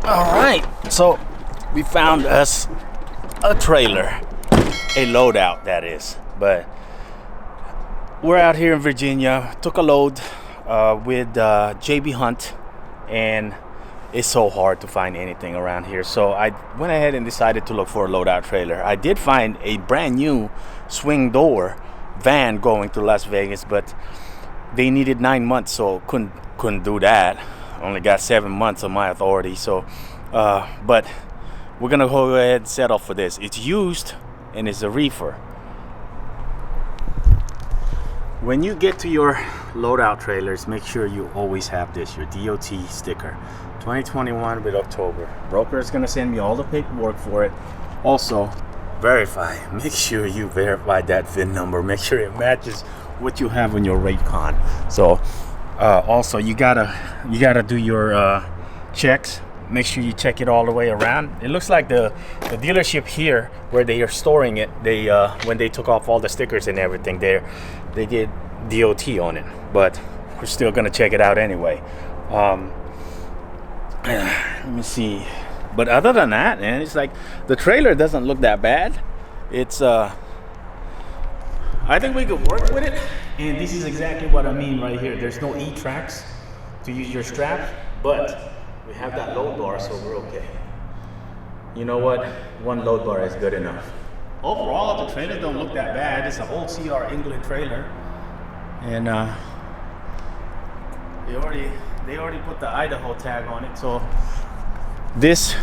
All right, so we found us a trailer, a loadout that is, but we're out here in Virginia. Took a load with JB Hunt, and it's so hard to find anything around here. So I went ahead and decided to look for a loadout trailer. I did find a brand new swing door van going to Las Vegas, but they needed 9 months, so couldn't do that. Only got 7 months of my authority. So but we're gonna go ahead and settle for this. It's used and it's a reefer. When you get to your loadout trailers, make sure you always have this, your DOT sticker. 2021 with October. Broker is gonna send me all the paperwork for it. Also, verify. Make sure you verify that VIN number. Make sure it matches what you have on your Raycon. So also you gotta do your checks. Make sure you check it all the way around. It looks like the dealership here where they are storing it, they when they took off all the stickers and everything there, they did DOT on it, but we're still gonna check it out anyway. Let me see. But other than that, man, it's like the trailer doesn't look that bad. It's I think we could work with it, and this is exactly what I mean right here. There's no E-tracks to use your strap, but we have that load bar, so we're okay. You know what? One load bar is good enough. Overall, the trailers don't look that bad. It's an old CR England trailer, and they already put the Idaho tag on it. So this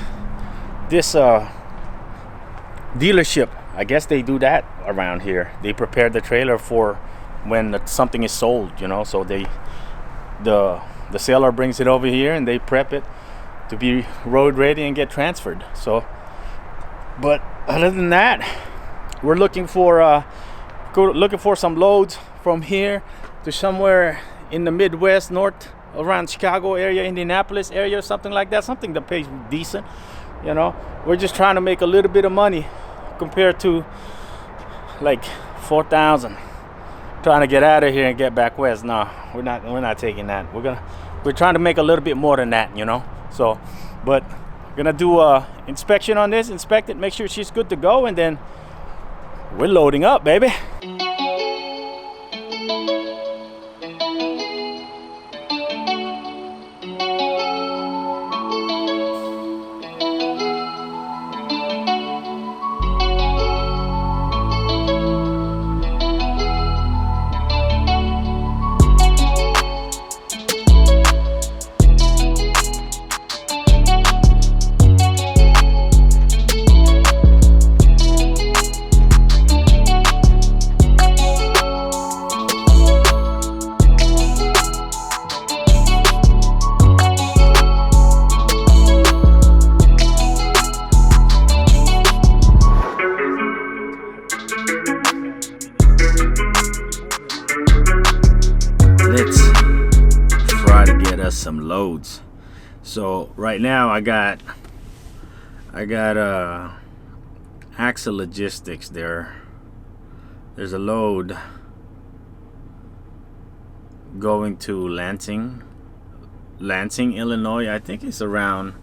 dealership, I guess they do that around here. They prepare the trailer for when something is sold, you know. So the seller brings it over here and they prep it to be road ready and get transferred. So, but other than that, we're looking for some loads from here to somewhere in the Midwest, north around Chicago area, Indianapolis area, something like that, something that pays decent. You know, we're just trying to make a little bit of money compared to like 4,000 trying to get out of here and get back west. No, we're not taking that. We're trying to make a little bit more than that, you know. So, but we're gonna do a inspection on this, inspect it, make sure she's good to go, and then we're loading up, baby. Let's try to get us some loads. So right now I got Axle Logistics there. There's a load going to Lansing, Illinois. I think it's around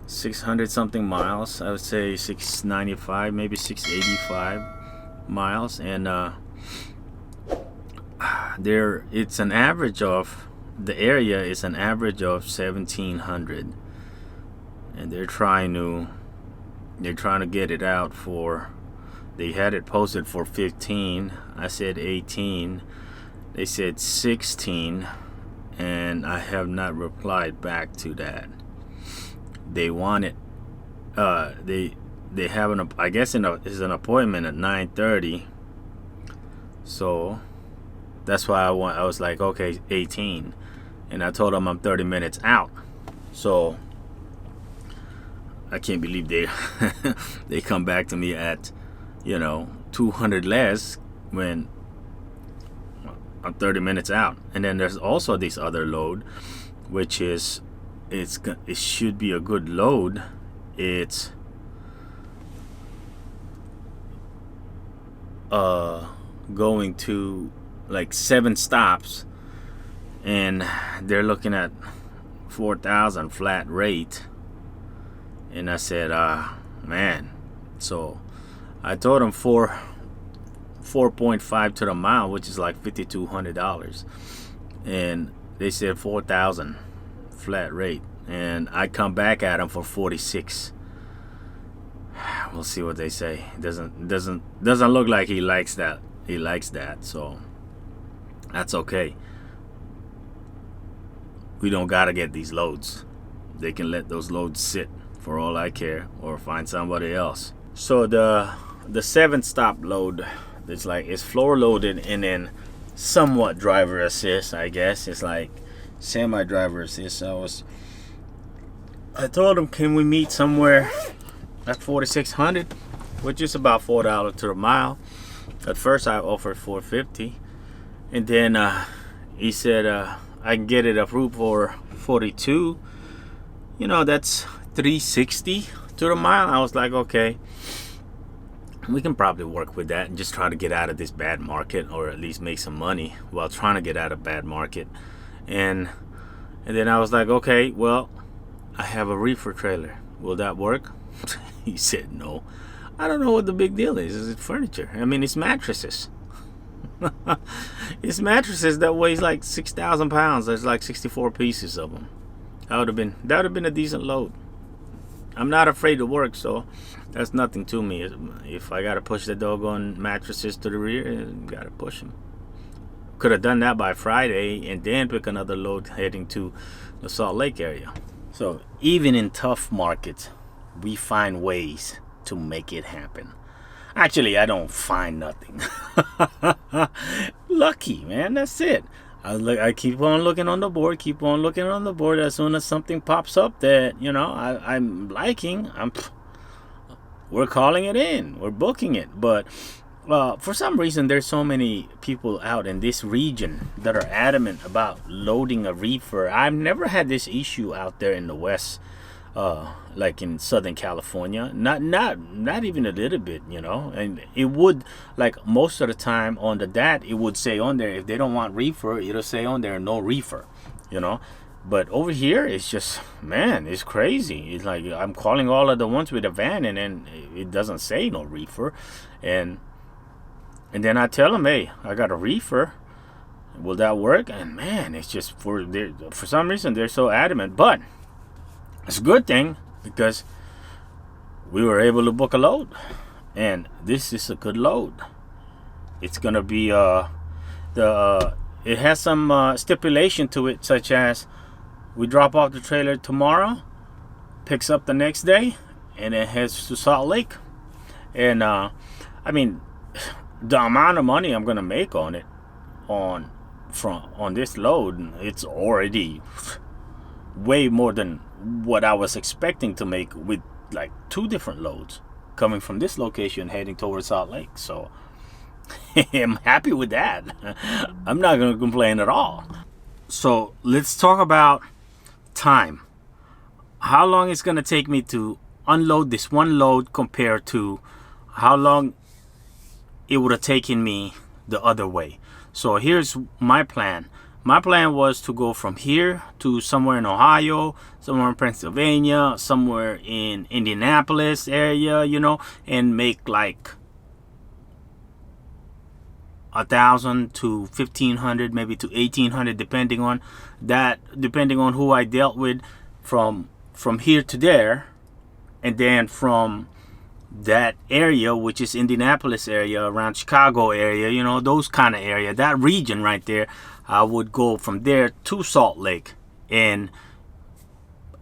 600 something miles. I would say 695, maybe 685 miles, and it's an average of, the area is an average of 1,700, and they're trying to get it out for, they had it posted for 15. I said 18. They said 16, and I have not replied back to that. They want it, they have an, I guess it's an appointment at 9:30, so that's why I was like, okay, 18, and I told them I'm 30 minutes out. So I can't believe they come back to me at, 200 less when I'm 30 minutes out. And then there's also this other load, which is it should be a good load. It's going to like 7 stops, and they're looking at 4,000 flat rate, And I said, man. So I told them 4.5 to the mile, which is like $5,200, and they said 4,000 flat rate, and I come back at them for 46. We'll see what they say. Doesn't look like he likes that. He likes that, so that's okay. We don't gotta get these loads. They can let those loads sit for all I care, or find somebody else. So the 7-stop load, it's floor loaded and then somewhat driver assist, I guess. It's like semi driver assist. I told him, can we meet somewhere at 4,600, which is about $4 to the mile. At first I offered 450, and then he said I can get it approved for 42. You know, that's 360 to the mile. I was like, okay, we can probably work with that and just try to get out of this bad market, or at least make some money while trying to get out of bad market. And then I was like, okay, well, I have a reefer trailer. Will that work? He said no. I don't know what the big deal is. Is it furniture? I mean, it's mattresses. It's mattresses that weighs like 6,000 pounds. There's like 64 pieces of them. That would have been a decent load. I'm not afraid to work, so that's nothing to me. If I gotta push the doggone mattresses to the rear, gotta push them. Could have done that by Friday and then pick another load heading to the Salt Lake area. So even in tough markets, we find ways to make it happen. Actually, I don't find nothing. Lucky, man. That's it. I keep on looking on the board. As soon as something pops up that, you know, I'm liking, we're calling it in. We're booking it. But for some reason, there's so many people out in this region that are adamant about loading a reefer. I've never had this issue out there in the West. Like in Southern California, not even a little bit, you know. And it would, like most of the time on the DAT, it would say on there, if they don't want reefer, it'll say on there no reefer, you know. But over here, it's just, man, it's crazy. It's like I'm calling all of the ones with a van, and then it doesn't say no reefer, and then I tell them, hey, I got a reefer. Will that work? And man, it's just for some reason they're so adamant, but it's a good thing because we were able to book a load, and this is a good load. It's gonna be it has some stipulation to it, such as we drop off the trailer tomorrow, picks up the next day, and it heads to Salt Lake. And I mean, the amount of money I'm gonna make on it on this load, it's already way more than what I was expecting to make with like 2 different loads coming from this location heading towards Salt Lake. So I'm happy with that. I'm not going to complain at all. So let's talk about time. How long it's going to take me to unload this one load compared to how long it would have taken me the other way. So here's my plan. My plan was to go from here to somewhere in Ohio, somewhere in Pennsylvania, somewhere in Indianapolis area, you know, and make like 1,000 to 1,500, maybe to 1,800, depending on who I dealt with from here to there, and then from that area, which is Indianapolis area, around Chicago area, you know, those kind of area, that region right there. I would go from there to Salt Lake, and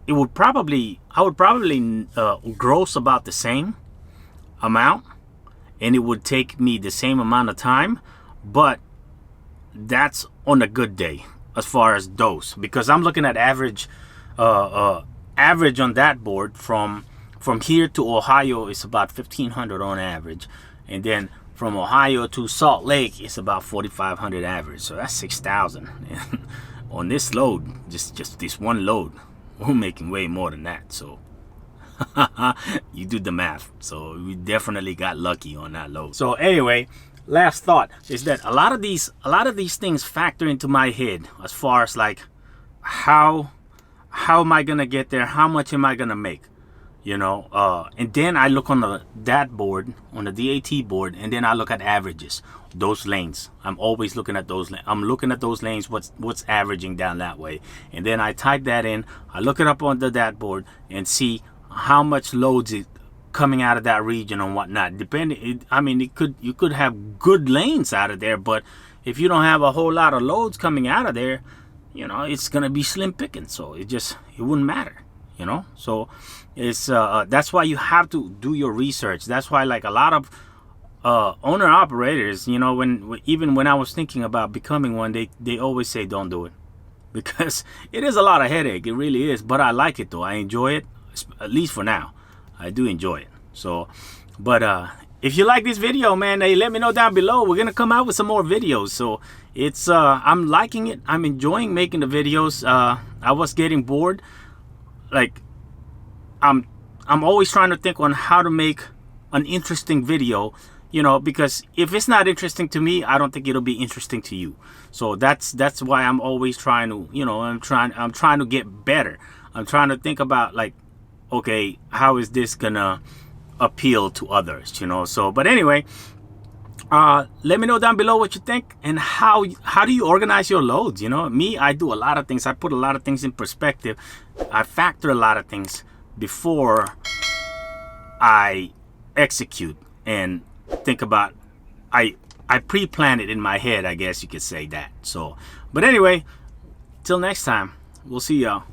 I would probably gross about the same amount, and it would take me the same amount of time, but that's on a good day as far as dose, because I'm looking at average on that board from here to Ohio is about 1,500 on average, and then from Ohio to Salt Lake, it's about 4,500 average. So that's 6,000. On this load, just this one load, we're making way more than that. So you do the math. So we definitely got lucky on that load. So anyway, last thought is that a lot of these things factor into my head as far as like how am I gonna get there? How much am I gonna make? you know. And then I look on the DAT board, on the DAT board, and then I look at averages, those lanes. I'm always looking at those. I'm looking at those lanes. What's averaging down that way, and then I type that in. I look it up on the DAT board and see how much loads it coming out of that region and whatnot. Depending, I mean, you could have good lanes out of there, but if you don't have a whole lot of loads coming out of there, you know, it's gonna be slim picking. So it wouldn't matter, you know. So it's that's why you have to do your research. That's why, like, a lot of owner operators, you know, even when I was thinking about becoming one, they always say don't do it, because it is a lot of headache. It really is. But I like it though. I enjoy it, at least for now. I do enjoy it. So, but if you like this video, man, hey, let me know down below. We're gonna come out with some more videos. So it's I'm liking it. I'm enjoying making the videos. I was getting bored. Like, I'm always trying to think on how to make an interesting video, you know, because if it's not interesting to me, I don't think it'll be interesting to you. So that's why I'm always trying to, you know, I'm trying to get better. I'm trying to think about, like, okay, how is this gonna appeal to others, you know? So, but anyway, let me know down below what you think, and how do you organize your loads. You know, me, I do a lot of things. I put a lot of things in perspective. I factor a lot of things before I execute and think about. I pre-plan it in my head, I guess you could say that. So, but anyway, till next time, we'll see y'all.